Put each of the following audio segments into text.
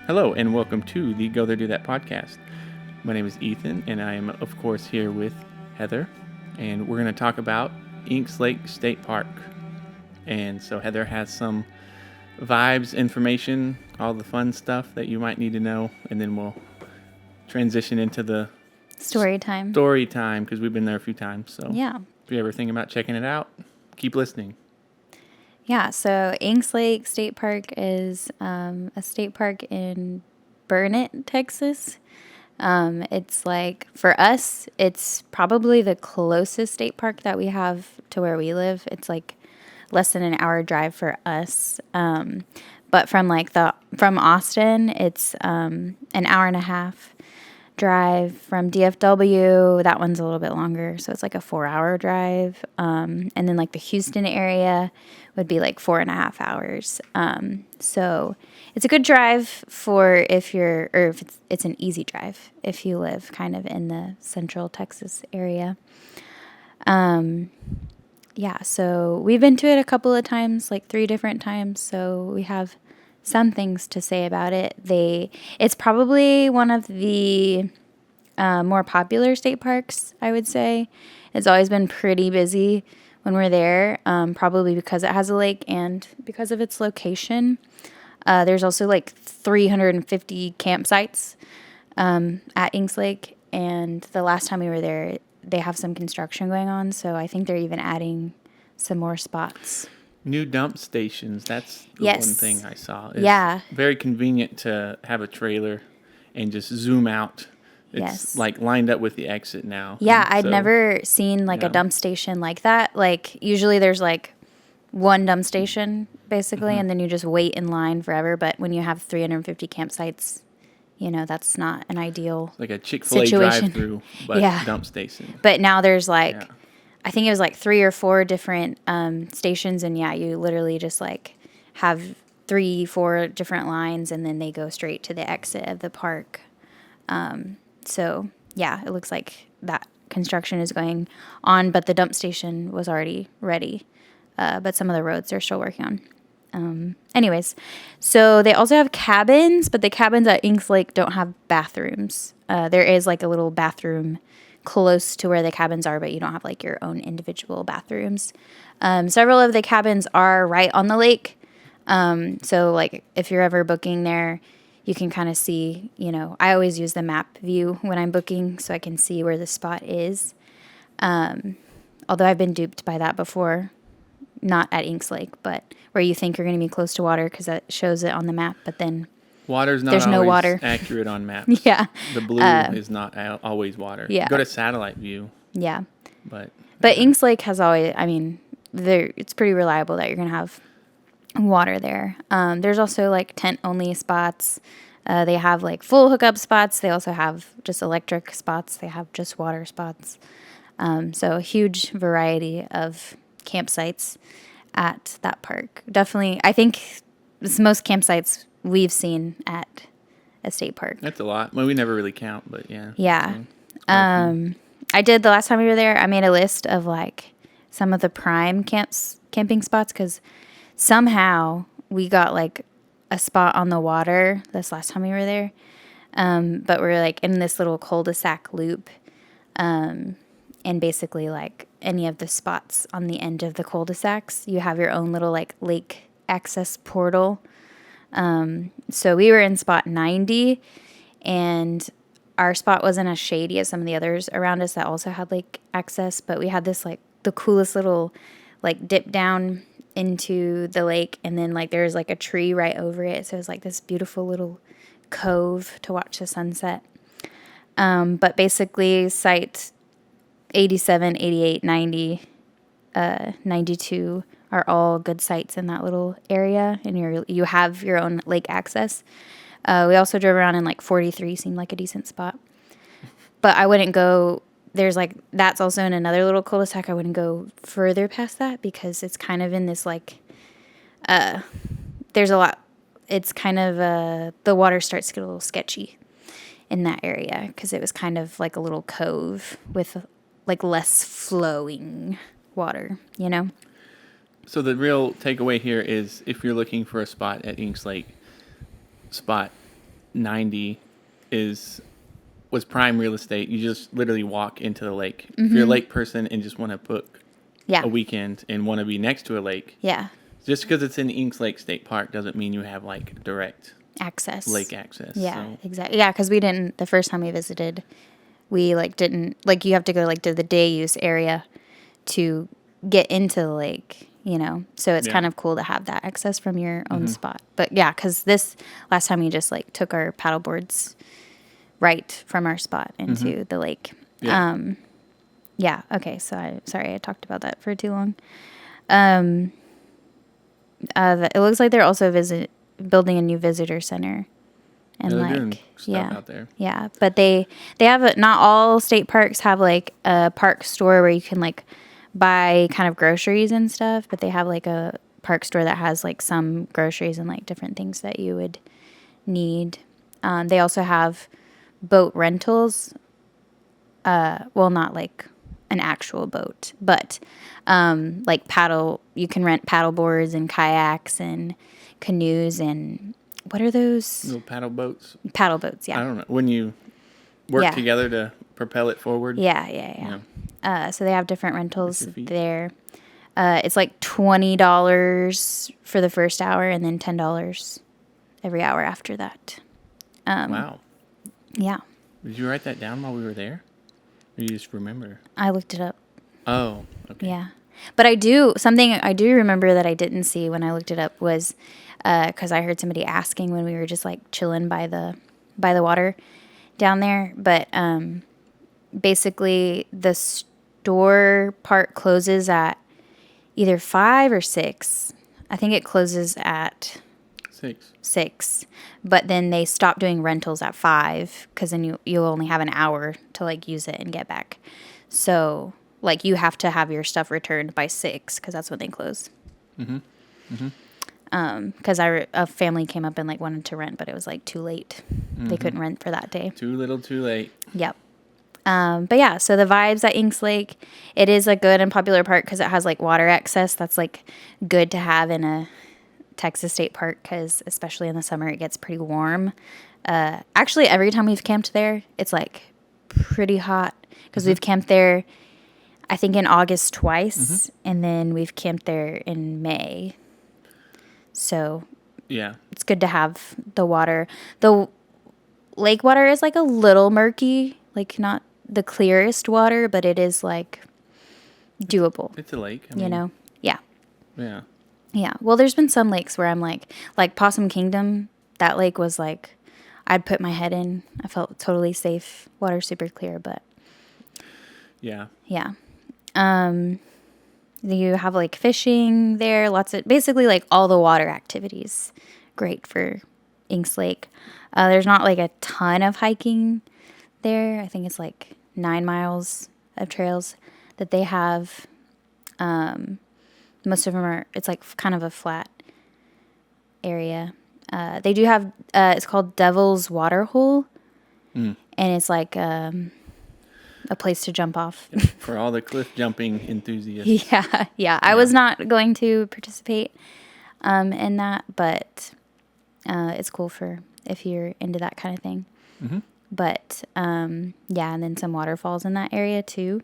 Hello, and welcome to the Go There Do That podcast. My name is Ethan, and I am, of course, here with Heather, and we're going to talk about Inks Lake State Park. And so Heather has some vibes, information, all the fun stuff that you might need to know, and then we'll transition into the story time because we've been there a few times. So Yeah. if you ever think about checking it out, keep listening. Yeah, so Inks Lake State Park is a state park in Burnet, Texas. It's like, for us, it's probably the closest state park that we have to where we live. It's like less than an hour drive for us. But from Austin, it's an hour and a half drive. From DFW, that one's a little bit longer, so it's like a 4-hour drive. And then like the Houston area would be like 4.5 hours. So it's a good drive for if it's an easy drive if you live kind of in the central Texas area. Yeah, so we've been to it a couple of times, like 3 different times, so we have some things to say about it. It's probably one of the more popular state parks, I would say. It's always been pretty busy when we're there, probably because it has a lake and because of its location. There's also like 350 campsites at Inks Lake, and the last time we were there, they have some construction going on, so I think they're even adding some more spots. New dump stations, that's the Yes. one thing I saw. It's Yeah. very convenient to have a trailer and just zoom out. It's Yes. like lined up with the exit now. Yeah, And I'd so, never seen like yeah. a dump station like that. Like usually there's like one dump station basically, and then you just wait in line forever. But when you have 350 campsites, that's not an ideal like a Chick-fil-A situation. drive-through, but Yeah. dump station. But now there's like, Yeah. I think it was like 3 or 4 different stations, and yeah, you literally just like have 3-4 different lines, and then they go straight to the exit of the park. So yeah, it looks like that construction is going on, but the dump station was already ready. But some of the roads they're still working on. Anyways, so they also have cabins, but the cabins at Inks Lake don't have bathrooms. There is like a little bathroom close to where the cabins are, but you don't have like your own individual bathrooms. Several of the cabins are right on the lake. So like if you're ever booking there, you can kind of see, I always use the map view when I'm booking so I can see where the spot is. Although I've been duped by that before, not at Inks Lake, but where you think you're going to be close to water because that shows it on the map, but then Water's not there's always no water. accurate on maps. Yeah. The blue is not always water. Yeah. Go to satellite view, Yeah. but Inks Lake has always, it's pretty reliable that you're going to have water there. There's also like tent only spots. They have like full hookup spots. They also have just electric spots. They have just water spots. So a huge variety of campsites at that park. Definitely, I think it's most campsites we've seen at a state park. that's a lot. Well, we never really count, but yeah. Yeah. So, I did the last time we were there. I made a list of like some of the prime camping spots because somehow we got like a spot on the water this last time we were there. But we're like in this little cul-de-sac loop. And basically like any of the spots on the end of the cul-de-sacs, you have your own little like lake access portal. So we were in spot 90, and our spot wasn't as shady as some of the others around us that also had lake access, but we had this like the coolest little like dip down into the lake, and then like there's like a tree right over it, so it was like this beautiful little cove to watch the sunset. But basically site 87, 88, 90, 92 are all good sites in that little area, and you have your own lake access. We also drove around in like 43, seemed like a decent spot. But I wouldn't go, that's also in another little cul-de-sac. I wouldn't go further past that because it's kind of in this like, there's a lot, it's kind of, the water starts to get a little sketchy in that area because it was kind of like a little cove with like less flowing water, So the real takeaway here is if you're looking for a spot at Inks Lake, spot 90 was prime real estate. You just literally walk into the lake. If you're a lake person and just want to book Yeah. a weekend and want to be next to a lake, Yeah. just because it's in Inks Lake State Park doesn't mean you have like direct Access. lake access. Yeah, So. exactly. Yeah, because we didn't, the first time we visited, we like didn't, like you have to go like to the day use area to get into the lake, you know? So it's kind of cool to have that access from your own spot. But yeah, because this last time we just like took our paddle boards right from our spot into the lake. Yeah. Yeah. Okay. So I talked about that for too long. It looks like they're also building a new visitor center, and They're like doing stuff out there. Yeah. But they have not all state parks have like a park store where you can like buy kind of groceries and stuff. But they have like a park store that has like some groceries and like different things that you would need. They also have boat rentals. Well, not like an actual boat, but like you can rent paddle boards and kayaks and canoes and what are those? Little paddle boats. Paddle boats, yeah. I don't know. When you work together to propel it forward. Yeah. So they have different rentals With your feet. there. It's like $20 for the first hour and then $10 every hour after that. Wow. Yeah. Did you write that down while we were there? Or you just remember? I looked it up. Oh, okay. Yeah. But something I do remember that I didn't see when I looked it up was because I heard somebody asking when we were just like chilling by the water down there. But basically the store part closes at either 5 or 6. I think it closes at 6. But then they stop doing rentals at 5 because then you'll only have an hour to like use it and get back. So like you have to have your stuff returned by 6 because that's when they close. Because a family came up and like wanted to rent, but it was like too late. They couldn't rent for that day. Too little, too late. Yep. But yeah, so the vibes at Inks Lake, it is a good and popular park because it has like water access. That's like good to have in a Texas state park because especially in the summer it gets pretty warm. Actually, every time we've camped there, it's like pretty hot because we've camped there, I think in August twice, and then we've camped there in May. So Yeah. it's good to have the water. The lake water is like a little murky, like not the clearest water, but it is like doable. It's a lake. I You mean, know? Yeah. Yeah. Yeah. Well, there's been some lakes where I'm like Possum Kingdom, that lake was like, I'd put my head in. I felt totally safe. Water super clear, but Yeah. yeah. You have like fishing there, basically like all the water activities. Great for Inks Lake. There's not like a ton of hiking there. I think it's like 9 miles of trails that they have. Most of them it's like kind of a flat area. They do have, it's called Devil's Waterhole. And it's like a place to jump off. For all the cliff jumping enthusiasts. Yeah. I was not going to participate in that, but it's cool for if you're into that kind of thing. But yeah, and then some waterfalls in that area too.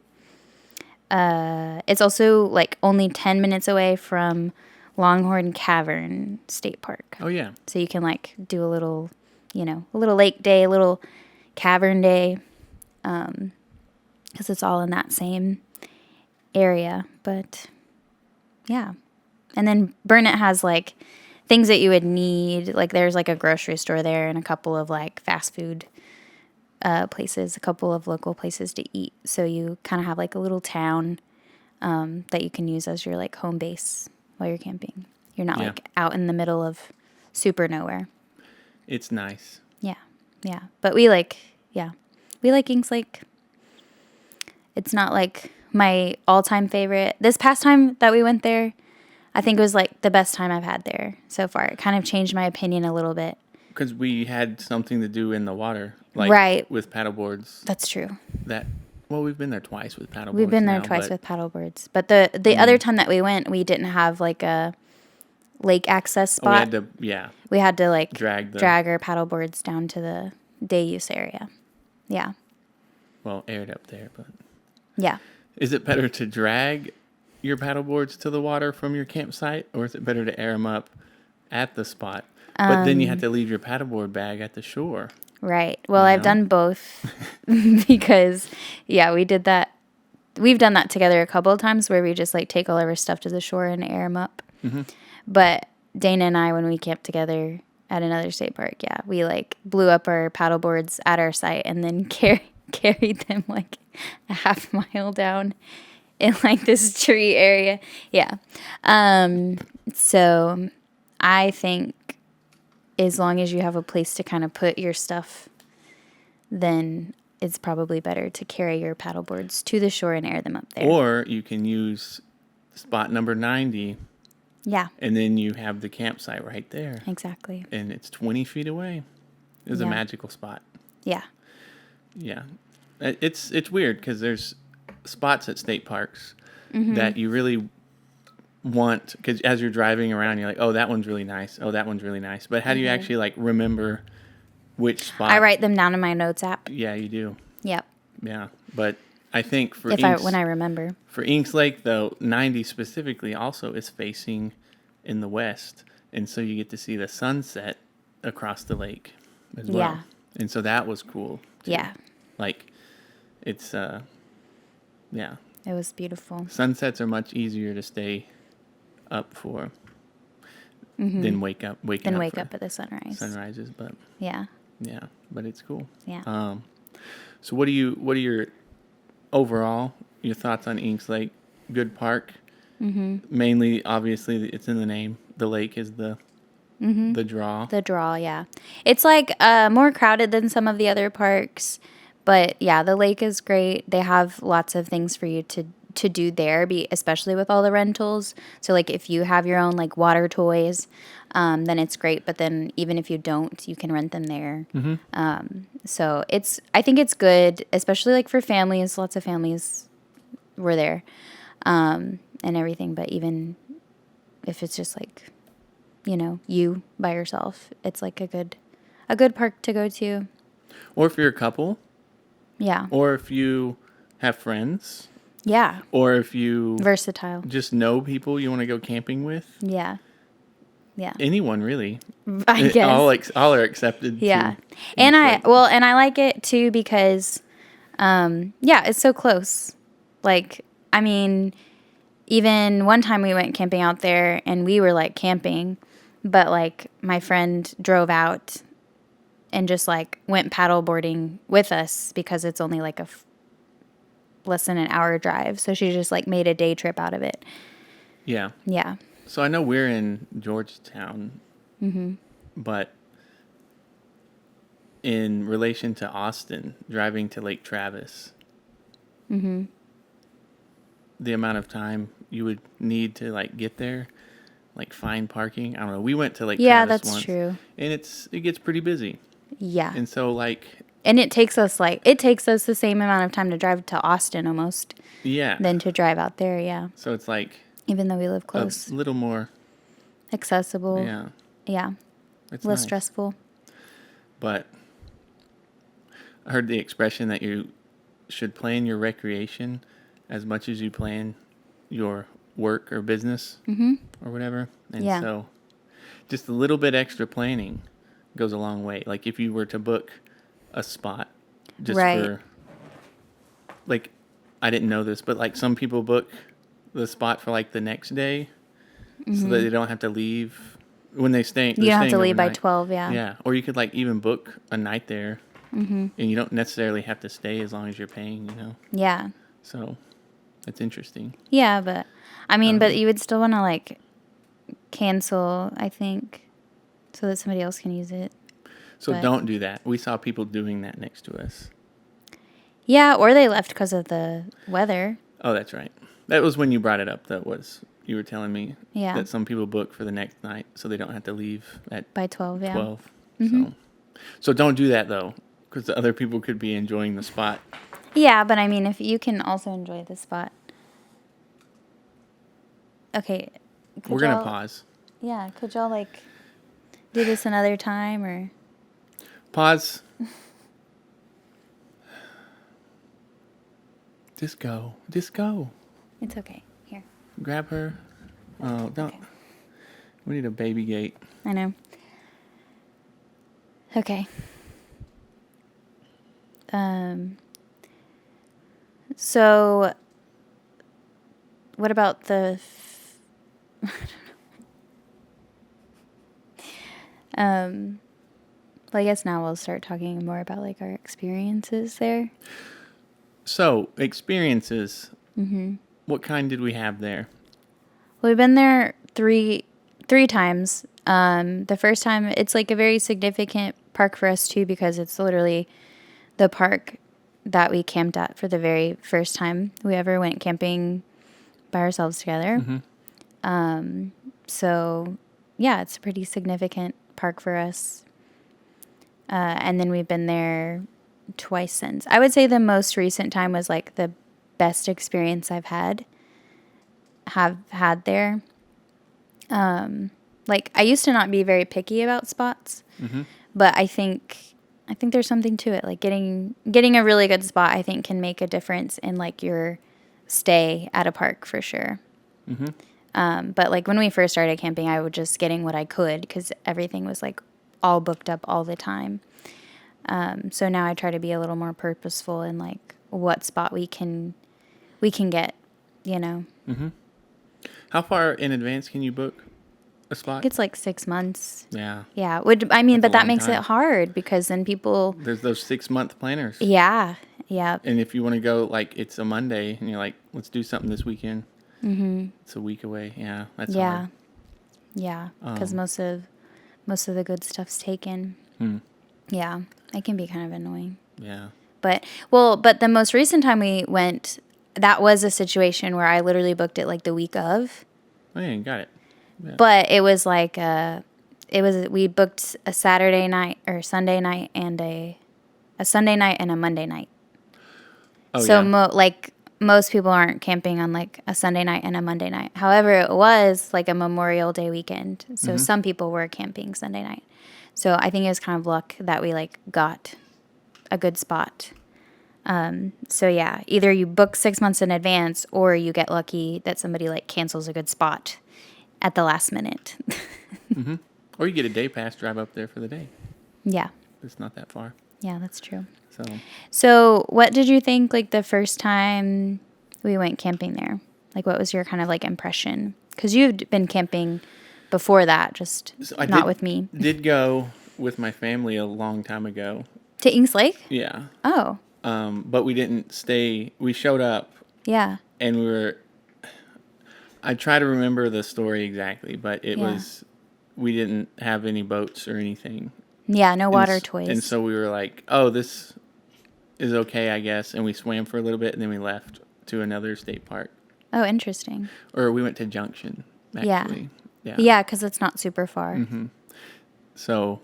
It's also like only 10 minutes away from Longhorn Cavern State Park. Oh, yeah. So you can like do a little lake day, a little cavern day, because it's all in that same area. But yeah. And then Burnett has like things that you would need. Like there's like a grocery store there and a couple of like fast food places, a couple of local places to eat. So you kind of have like a little town that you can use as your like home base while you're camping. You're not like out in the middle of super nowhere. It's nice. Yeah. But we like Inks Lake. It's not like my all-time favorite. This past time that we went there, I think it was like the best time I've had there so far. It kind of changed my opinion a little bit. Because we had something to do in the water. Like right. With paddle boards. That's true. Well, we've been there twice with paddle boards. We've been there twice with paddle boards. But the other time that we went, we didn't have like lake access Oh, spot. We had to like drag our paddle boards down to the day use area. Yeah. well, aired up there, but Yeah. is it better to drag your paddle boards to the water from your campsite, or is it better to air them up at the spot? But then you have to leave your paddleboard bag at the shore. Right. Well, I've done both because, yeah, we did that. We've done that together a couple of times where we just like take all of our stuff to the shore and air them up. Mm-hmm. But Dana and I, when we camped together at another state park, yeah, we like blew up our paddle boards at our site and then carried them like a half mile down in like this tree area. Yeah. So I think as long as you have a place to kind of put your stuff, then it's probably better to carry your paddle boards to the shore and air them up there. Or you can use spot number 90. Yeah. And then you have the campsite right there. Exactly. And it's 20 feet away. It's a magical spot. Yeah. Yeah. It's weird because there's spots at state parks that you really want, because as you're driving around, you're like, oh, that one's really nice. Oh, that one's really nice. But how do you actually like remember which spot? I write them down in my notes app. Yeah, you do. Yep. Yeah. But I think for when I remember. For Inks Lake, though, 90 specifically also is facing in the west. And so you get to see the sunset across the lake as well. Yeah. And so that was cool, too. Yeah. Like, it's, yeah. It was beautiful. Sunsets are much easier to stay up for than wake up at the sunrise. Sunrises, but yeah. Yeah, but it's cool. Yeah. So what are your overall your thoughts on Inks Lake? Good park. Mainly, obviously, it's in the name. The lake is the draw. The draw, yeah. It's like more crowded than some of the other parks, but yeah, the lake is great. They have lots of things for you to do there, especially with all the rentals. So like if you have your own like water toys, then it's great. But then even if you don't, you can rent them there. So I think it's good, especially like for families. Lots of families were there, and everything. But even if it's just like, you by yourself, it's like a good park to go to. Or if you're a couple. Yeah. Or if you have friends. Yeah. Or if you versatile just know people you want to go camping with. Yeah. Yeah. Anyone really. I guess. All are accepted. Yeah. And I like it too because it's so close. Like, I mean, even one time we went camping out there and we were like camping, but like my friend drove out and just like went paddle boarding with us because it's only like less than an hour drive. So she just like made a day trip out of it. Yeah. Yeah. So I know we're in Georgetown, but in relation to Austin, driving to Lake Travis, the amount of time you would need to like get there, like find parking. I don't know. We went to Lake Travis that's once, true. And it gets pretty busy. Yeah. And so like. And it takes us the same amount of time to drive to Austin almost. Yeah. Than to drive out there. Yeah. So it's like. Even though we live close. A little more. Accessible. Yeah. Yeah. It's less nice. Stressful. But I heard the expression that you should plan your recreation as much as you plan your work or business or whatever. And so just a little bit extra planning goes a long way. Like if you were to book a spot just for, like, I didn't know this, but like some people book the spot for like the next day so that they don't have to leave when they stay. You don't have to leave overnight. by 12, yeah. Yeah, or you could like even book a night there and you don't necessarily have to stay as long as you're paying, Yeah. So it's interesting. Yeah, but I mean, but you would still want to like cancel, I think, so that somebody else can use it. So don't do that. We saw people doing that next to us. Yeah, or they left because of the weather. Oh, that's right. That was when you brought it up. You were telling me that some people book for the next night so they don't have to leave by 12. Yeah. 12. So don't do that though, because the other people could be enjoying the spot. Yeah, but I mean, if you can also enjoy the spot. Okay. We're going to pause. Yeah, could y'all like do this another time or? Pause. Just go. Just go. It's okay. Here. Grab her. Oh, don't. Okay. We need a baby gate. I know. Okay. So what about the well, I guess now we'll start talking more about like our experiences there. So, experiences. Mm-hmm. What kind did we have there? Well, we've been there three times. The first time, it's like a very significant park for us too because it's literally the park that we camped at for the very first time we ever went camping by ourselves together. Mm-hmm. So, yeah, it's a pretty significant park for us. And then we've been there twice since. I would say the most recent time was like the best experience I've had there. Like I used to not be very picky about spots, Mm-hmm. but I think there's something to it. Like getting a really good spot, I think can make a difference in like your stay at a park for sure. Mm-hmm. But like when we first started camping, I was just getting what I could because everything was like all booked up all the time. So now I try to be a little more purposeful in like what spot we can get, you know. Mm-hmm. How far in advance can you book a spot? It's like 6 months. Yeah. Yeah. That's But a that long makes time. it hard because then people. There's those 6-month planners. Yeah. Yeah. And if you want to go, like, it's a Monday, and you're like, let's do something this weekend. Mm-hmm. It's a week away. Yeah, that's hard. Yeah. Because most of the good stuff's taken. Hmm. Yeah. It can be kind of annoying. Yeah. But the most recent time we went, that was a situation where I literally booked it like the week of. Oh, yeah, you got it. Yeah. But it was like we booked a Saturday night or Sunday night and a Sunday night and a Monday night. Oh, So yeah. most people aren't camping on like a Sunday night and a Monday night. However, it was like a Memorial Day weekend. So some people were camping Sunday night. So I think it was kind of luck that we like got a good spot. So yeah, either you book 6 months in advance or you get lucky that somebody like cancels a good spot at the last minute. Mm-hmm. Or you get a day pass, drive up there for the day. Yeah. It's not that far. Yeah, that's true. So So what did you think like the first time we went camping there? Like what was your kind of like impression? Because you've been camping before that, just I not with me. Did go with my family a long time ago. To Inks Lake? Yeah. Oh, But we didn't stay. We showed up yeah. and I try to remember the story exactly, but we didn't have any boats or anything. Yeah, no water And toys. so we were like, oh, this is okay, I guess. And we swam for a little bit and then we left to another state park. Oh, interesting. Or we went to Junction, actually. Yeah. Yeah, because it's not super far. Mm-hmm. So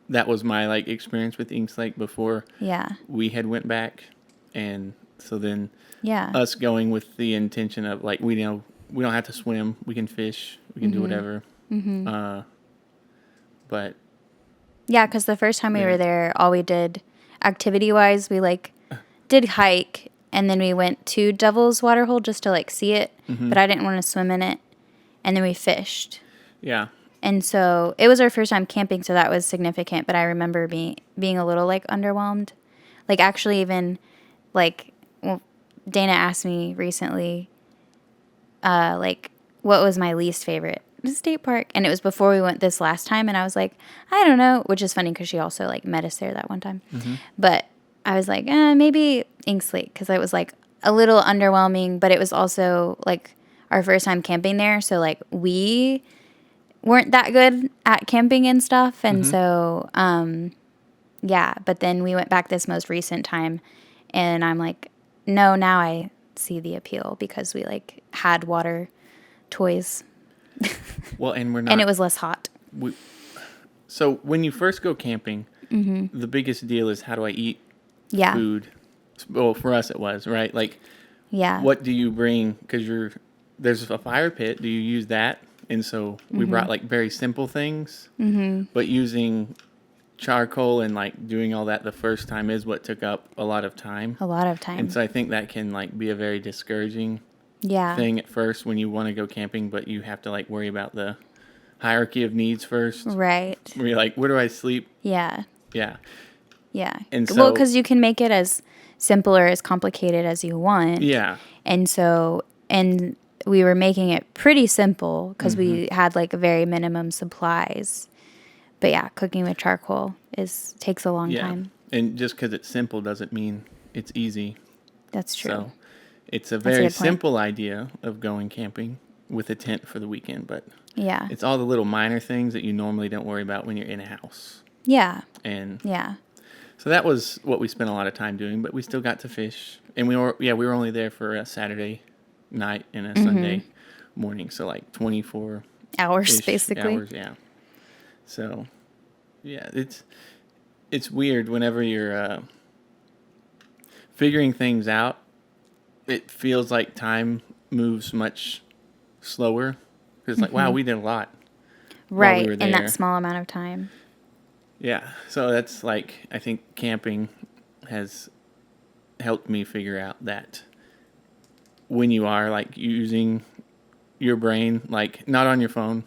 that was my like experience with Inks Lake before Yeah. we had went back. And so then Yeah. us going with the intention of like, we don't have to swim. We can fish. We can do whatever. Mm-hmm. But Yeah, because the first time we Yeah. were there, all we did activity-wise, we like did hike, and then we went to Devil's Waterhole just to like see it, but I didn't want to swim in it, and then we fished. yeah. And so it was our first time camping, so that was significant. But I remember being a little like underwhelmed. Like actually, even like Dana asked me recently, like what was my least favorite state park, and it was before we went this last time, and I was like, I don't know, which is funny because she also like met us there that one time. But I was like, maybe Inks Lake because it was like a little underwhelming, but it was also like our first time camping there, so like we weren't that good at camping and stuff. And so, yeah, but then we went back this most recent time and I'm like, no, now I see the appeal because we like had water toys Well, and we're not. and it was less hot. So when you first go camping, the biggest deal is how do I eat Yeah. food? Well, for us it was, right? Like, Yeah. what do you bring? Because there's a fire pit. Do you use that? And so we brought like very simple things, but using charcoal and like doing all that the first time is what took up a lot of time. A lot of time. And so I think that can like be a very discouraging Yeah. thing at first when you want to go camping, but you have to like worry about the hierarchy of needs first. Right. Where you're like, where do I sleep? Yeah. Yeah. Yeah. And well, so- because you can make it as simple or as complicated as you want. Yeah. And so, and we were making it pretty simple because we had like a very minimum supplies. But yeah, cooking with charcoal takes a long Yeah. time. And just because it's simple doesn't mean it's easy. That's true. So it's a a very good point. simple idea of going camping with a tent for the weekend, but Yeah. it's all the little minor things that you normally don't worry about when you're in a house. Yeah. And Yeah. so that was what we spent a lot of time doing, but we still got to fish. And we were only there for a Saturday night and a Sunday morning, so like 24 Hours, basically. hours, yeah. So, yeah, it's weird whenever you're figuring things out. It feels like time moves much slower. It's like, wow, we did a lot. Right. we were In there. that small amount of time. Yeah, so that's like, I think camping has helped me figure out that when you are like using your brain, like not on your phone,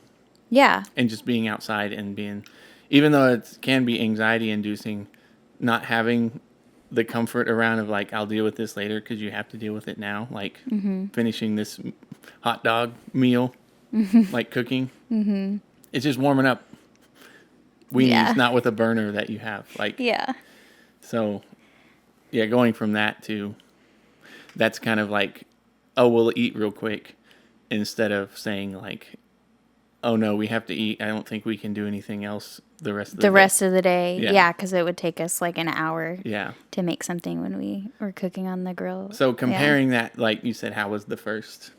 Yeah. and just being outside and being, even though it can be anxiety inducing, not having the comfort around of like, I'll deal with this later because you have to deal with it now, like finishing this hot dog meal, like cooking. It's just warming up. Yeah. It's not with a burner that you have. Like, Yeah. so yeah, going from that to, that's kind of like, oh, we'll eat real quick, instead of saying like, oh no, we have to eat. I don't think we can do anything else the rest of the day. Rest of the day. Yeah. Yeah, because it would take us like an hour Yeah. to make something when we were cooking on the grill. So comparing that, like you said, how was the first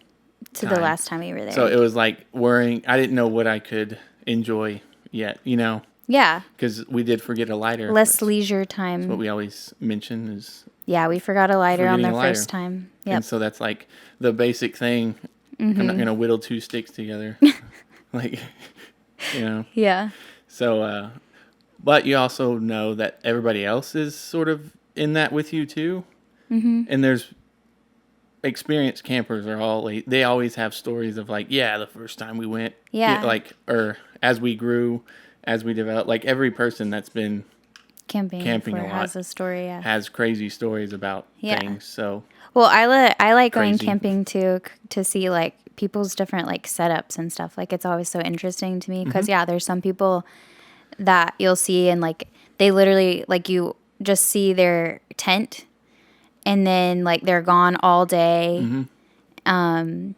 to the time. last time we were there. So it was like worrying. I didn't know what I could enjoy yet, yeah. because we did forget a lighter. Less That's leisure time. what we always mention is, Yeah, we forgot a lighter on Forgetting the a lighter. first time. Yep. and so that's like the basic thing. I'm not going to whittle two sticks together. Like, Yeah. So, but you also know that everybody else is sort of in that with you too. And there's experienced campers they always have stories of like, yeah, the first time we went, Yeah. like, or as we grew, as we developed, like every person that's been Camping Camping a before lot. has a story, yeah. has crazy stories about Yeah. things. So Well, I like going Crazy. camping too to see like people's different like setups and stuff. Like it's always so interesting to me because yeah, there's some people that you'll see and like they literally like you just see their tent and then like they're gone all day. And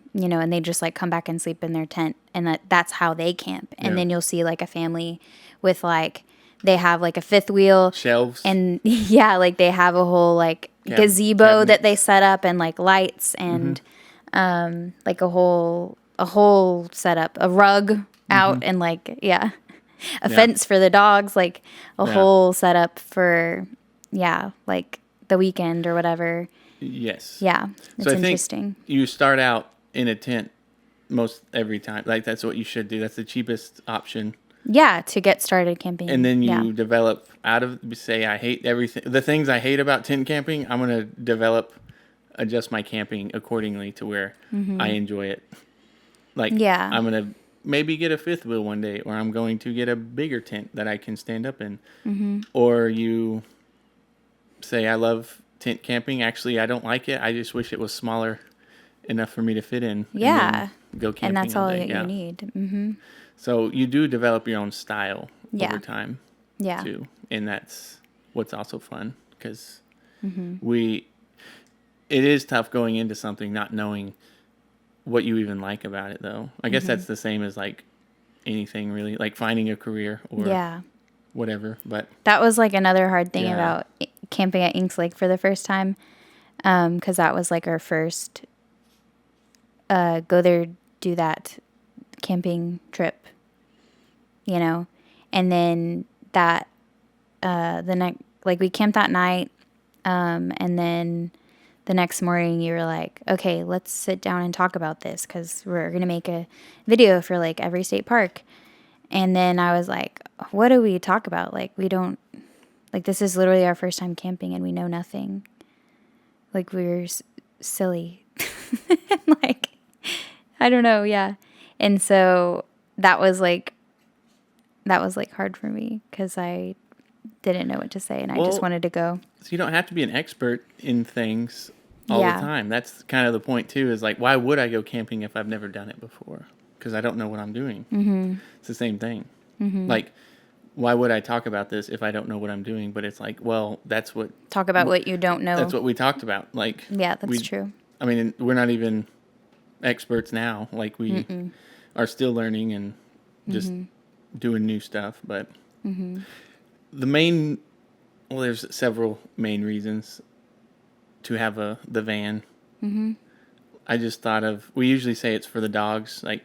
they just like come back and sleep in their tent and that's how they camp. And Yeah. then you'll see like a family with like they have like a fifth wheel shelves. and yeah, like they have a whole like gazebo cabinets. that they set up and like lights and like a whole setup, a rug out and like a fence for the dogs, like a whole setup for like the weekend or whatever. Yes. Yeah, it's So I interesting. think you start out in a tent most every time. Like that's what you should do. That's the cheapest option. Yeah, to get started camping. And then you develop out of, say, I hate everything. The things I hate about tent camping, I'm going to adjust my camping accordingly to where I enjoy it. Like, I'm going to maybe get a fifth wheel one day, or I'm going to get a bigger tent that I can stand up in. Or you say, I love tent camping. Actually, I don't like it. I just wish it was smaller enough for me to fit in. Yeah. And then go camping And that's all day. you need. So you do develop your own style Yeah. over time. Yeah. Too, and that's what's also fun because it is tough going into something not knowing what you even like about it, though. I guess that's the same as like anything really, like finding a career or whatever. But that was like another hard thing Yeah. about camping at Inks Lake for the first time, because that was like our first go there, do that camping trip, and then the night, like we camped that night, and then the next morning you were like, okay, let's sit down and talk about this because we're going to make a video for like every state park. And then I was like, what do we talk about? Like, we don't, like, this is literally our first time camping and we know nothing. Like, we're silly. Like, I don't know. Yeah. And so that was like hard for me because I didn't know what to say and I just wanted to go. So you don't have to be an expert in things all the time. That's kind of the point too, is like, why would I go camping if I've never done it before? Because I don't know what I'm doing. Mm-hmm. It's the same thing. Mm-hmm. Like, why would I talk about this if I don't know what I'm doing? But it's like, well, that's what... Talk about what you don't know. That's what we talked about. Like, yeah, that's true. I mean, we're not even experts now. Like, we are still learning and just doing new stuff. But the main... Well, there's several main reasons to have the van. Mm-hmm. I just thought of... We usually say it's for the dogs, like...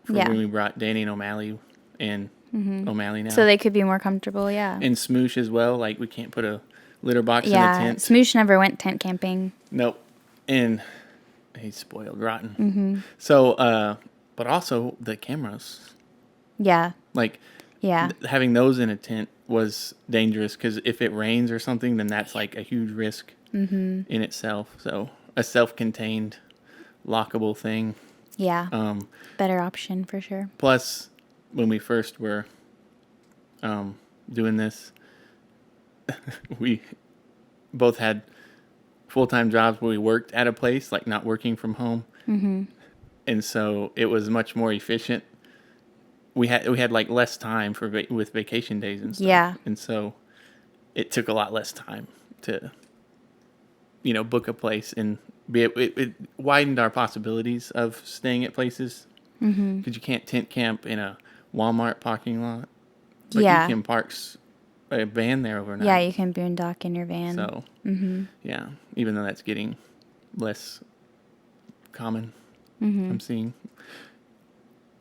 when we brought Danny and O'Malley and O'Malley now. So they could be more comfortable, yeah. And Smoosh as well. Like, we can't put a litter box in a tent. Yeah, Smoosh never went tent camping. Nope. And he's spoiled rotten. Mm-hmm. So, but also the cameras. Yeah. Like, having those in a tent was dangerous because if it rains or something, then that's like a huge risk in itself. So, a self-contained, lockable thing. Yeah. Better option for sure. Plus, when we first were doing this, we both had full-time jobs where we worked at a place, like not working from home. Mm-hmm. And so it was much more efficient. We had like less time with vacation days and stuff. Yeah. And so it took a lot less time to, book a place and it widened our possibilities of staying at places because you can't tent camp in a Walmart parking lot, but you can park a van there overnight. Yeah, you can boondock in your van. So, yeah, even though that's getting less common, I'm seeing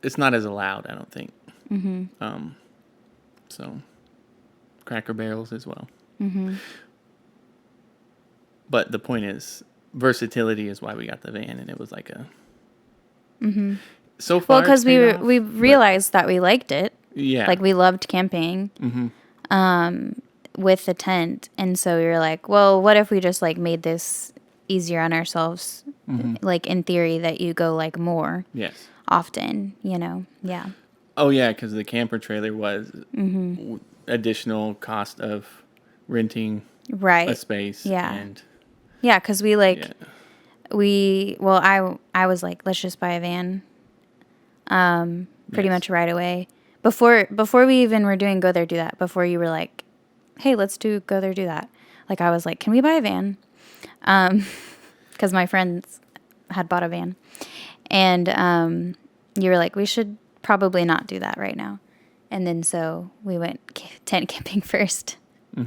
it's not as allowed. I don't think. So, Cracker Barrels as well. But the point is, versatility is why we got the van, and it was like a. So far, well, because we realized that we liked it. Yeah. Like we loved camping. With the tent, and so we were like, well, what if we just like made this easier on ourselves? Like in theory, that you go like more. Yes. Often, Yeah. Oh yeah, because the camper trailer was additional cost of renting a space. Yeah. And yeah, because we I was like, let's just buy a van. Pretty much right away. Before we even were doing Go There, Do That, before you were like, hey, let's do Go There, Do That. Like, I was like, can we buy a van? Because my friends had bought a van. And you were like, we should probably not do that right now. And then so we went tent camping first,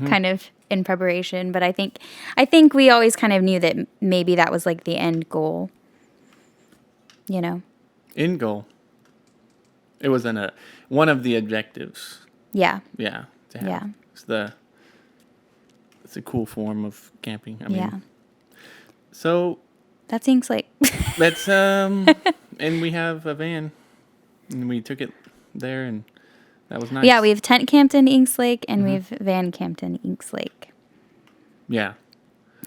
kind of in preparation. But I think we always kind of knew that maybe that was like the end goal. End goal. It was one of the objectives. Yeah. Yeah. To have. Yeah. It's a cool form of camping. I mean, so that's Inks Lake. That's and we have a van, and we took it there, and that was nice. Yeah, we've tent camped in Inks Lake, and we've van camped in Inks Lake. Yeah.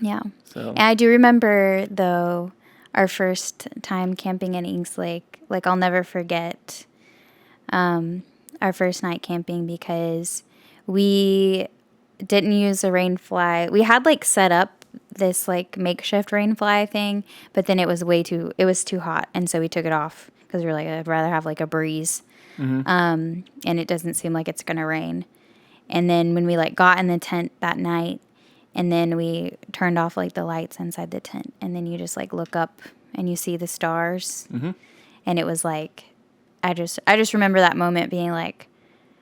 Yeah. So. And I do remember though our first time camping in Inks Lake. Like I'll never forget. Our first night camping because we didn't use a rain fly. We had like set up this like makeshift rain fly thing, but then it was too hot. And so we took it off because we were like, I'd rather have like a breeze. And it doesn't seem like it's going to rain. And then when we like got in the tent that night and then we turned off like the lights inside the tent and then you just like look up and you see the stars and it was like, I just remember that moment being like,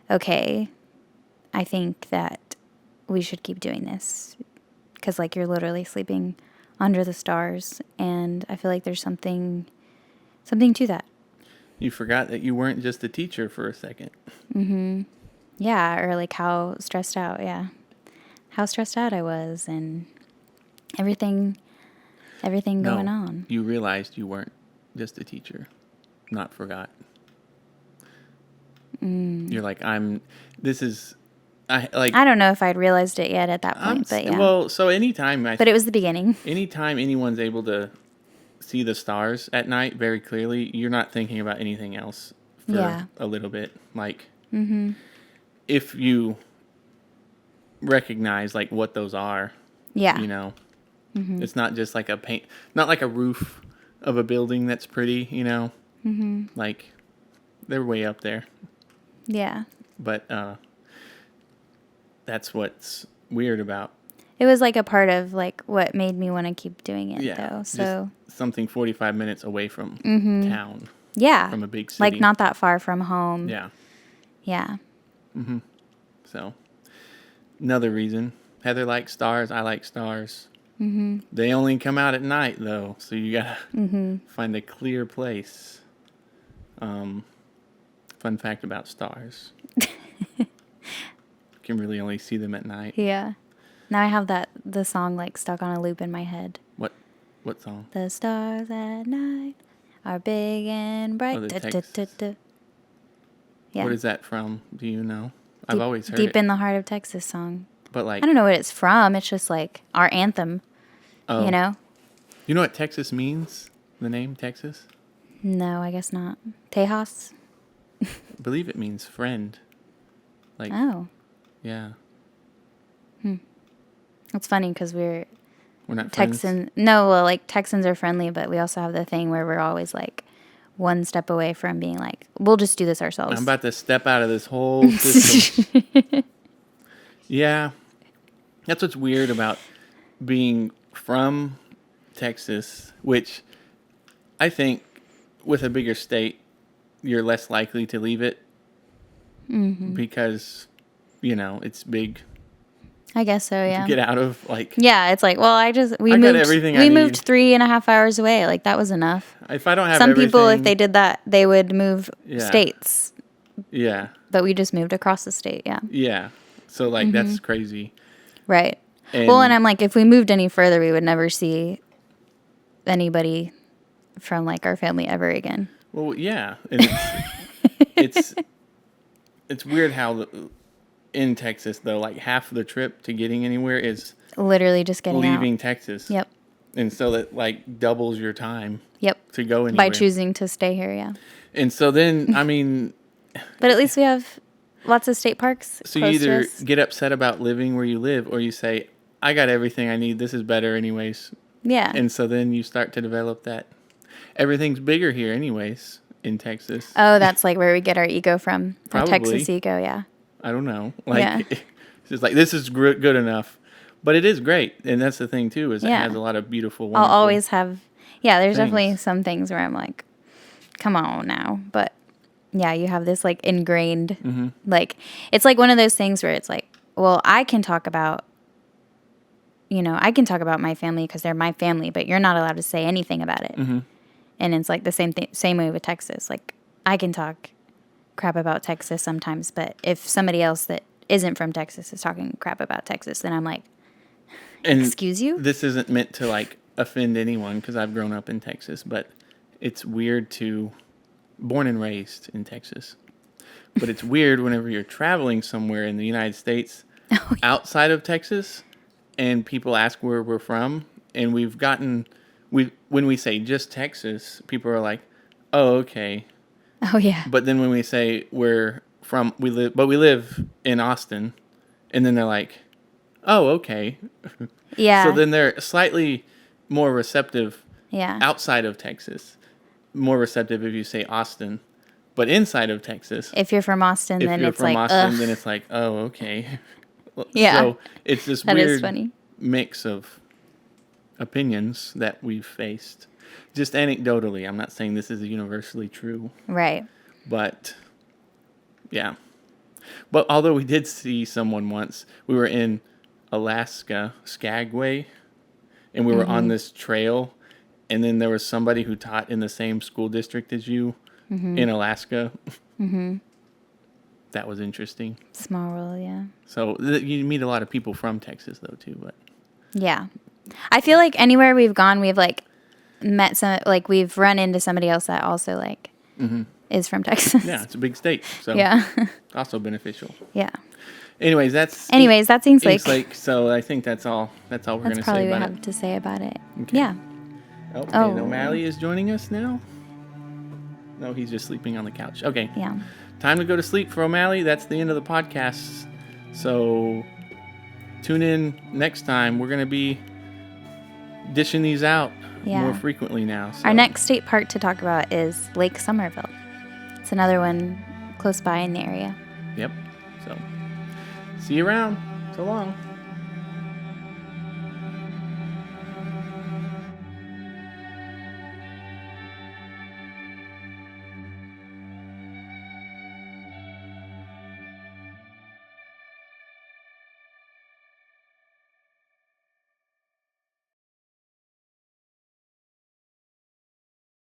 okay, I think that we should keep doing this because like you're literally sleeping under the stars and I feel like there's something to that. You forgot that you weren't just a teacher for a second. Yeah, or like how stressed out I was and everything. everything No, going on. you realized you weren't just a teacher, not forgot. You're like, I don't know if I'd realized it yet at that point, but yeah. Well, so anytime But it was the beginning. anytime anyone's able to see the stars at night very clearly, you're not thinking about anything else for a little bit. Like, if you recognize like what those are, Yeah. you know, it's not just like not like a roof of a building that's pretty, you know, like they're way up there. Yeah. But that's what's weird about. It was like a part of like what made me want to keep doing it though. So just something 45 minutes away from town. Yeah. From a big city. Like not that far from home. Yeah. Yeah. So another reason. Heather likes stars. I like stars. They only come out at night though, so you gotta find a clear place. Fun fact about stars. You can really only see them at night. Yeah. Now I have the song like stuck on a loop in my head. What song? The stars at night are big and bright. Oh, the Da, da, Texas. da, da. Yeah. What is that from? Do you know? I've always heard Deep it. in the Heart of Texas song. But like, I don't know what it's from. It's just like our anthem. oh, You know? You know what Texas means? The name Texas? No, I guess not. Tejas? I believe it means friend. Like, Oh. yeah. It's funny because we're not friends. Texans. No, well, like Texans are friendly, but we also have the thing where we're always like one step away from being like, we'll just do this ourselves. I'm about to step out of this whole system. Yeah. That's what's weird about being from Texas, which I think with a bigger state, you're less likely to leave it because, you know, it's big. I guess so, yeah. To get out of, like... Yeah, it's like, well, we got moved everything I we need. moved 3.5 hours away. Like, that was enough. If I don't have Some people, if everything- they did that, they would move states. Yeah. But we just moved across the state, yeah. Yeah. So, like, that's crazy. Right. And I'm like, if we moved any further, we would never see anybody from, like, our family ever again. Well, yeah. And it's weird how in Texas, though, like, half of the trip to getting anywhere is... Literally just getting leaving out. Texas. Yep. And so that, like, doubles your time. Yep. To go anywhere. By choosing to stay here, yeah. And so then, I mean... But at least we have lots of state parks. So you either get upset about living where you live, or you say, I got everything I need. This is better anyways. Yeah. And so then you start to develop that. Everything's bigger here anyways in Texas. Oh, that's like where we get our ego from. Our Probably. Texas ego, yeah. I don't know. Like, Yeah. It's just like, this is good enough. But it is great. And that's the thing, too, is it has a lot of beautiful, wonderful I'll always have... Yeah, there's things. definitely some things where I'm like, come on now. But, yeah, you have this, like, ingrained... Like, it's like one of those things where it's like, well, I can talk about... You know, I can talk about my family because they're my family, but you're not allowed to say anything about it. And it's like the same way with Texas. Like, I can talk crap about Texas sometimes, but if somebody else that isn't from Texas is talking crap about Texas, then I'm like, excuse you? This isn't meant to, like, offend anyone because I've grown up in Texas, but it's weird born and raised in Texas. But it's weird whenever you're traveling somewhere in the United States outside of Texas and people ask where we're from, and when we say just Texas, people are like, oh, okay. Oh, yeah. But then when we say we live in Austin, and then they're like, oh, okay. Yeah. So then they're slightly more receptive Yeah. outside of Texas. More receptive if you say Austin. But inside of Texas, If you're from Austin, then it's like, Austin, then it's like, oh, okay. Yeah. So it's this That is weird funny. mix of opinions that we've faced. Just anecdotally, I'm not saying this is universally true. Right. But, yeah. But although we did see someone once, we were in Alaska, Skagway, and we were on this trail, and then there was somebody who taught in the same school district as you in Alaska. That was interesting. Small world, yeah. So you meet a lot of people from Texas, though, too. But Yeah. I feel like anywhere we've gone, we've like met some, like we've run into somebody else that also like is from Texas. Yeah, it's a big state, so Yeah. also beneficial. Yeah. Anyways, that's Inks Lake. Inks Lake. So I think that's all we're going to That's say probably what about we it. have to say about it. Okay. Yeah. Oh, Oh. and O'Malley is joining us now. No, he's just sleeping on the couch. Okay. Yeah. Time to go to sleep for O'Malley. That's the end of the podcast. So tune in next time. We're going to be dishing these out more frequently now. So. Our next state park to talk about is Lake Somerville. It's another one close by in the area. Yep. So see you around. So long.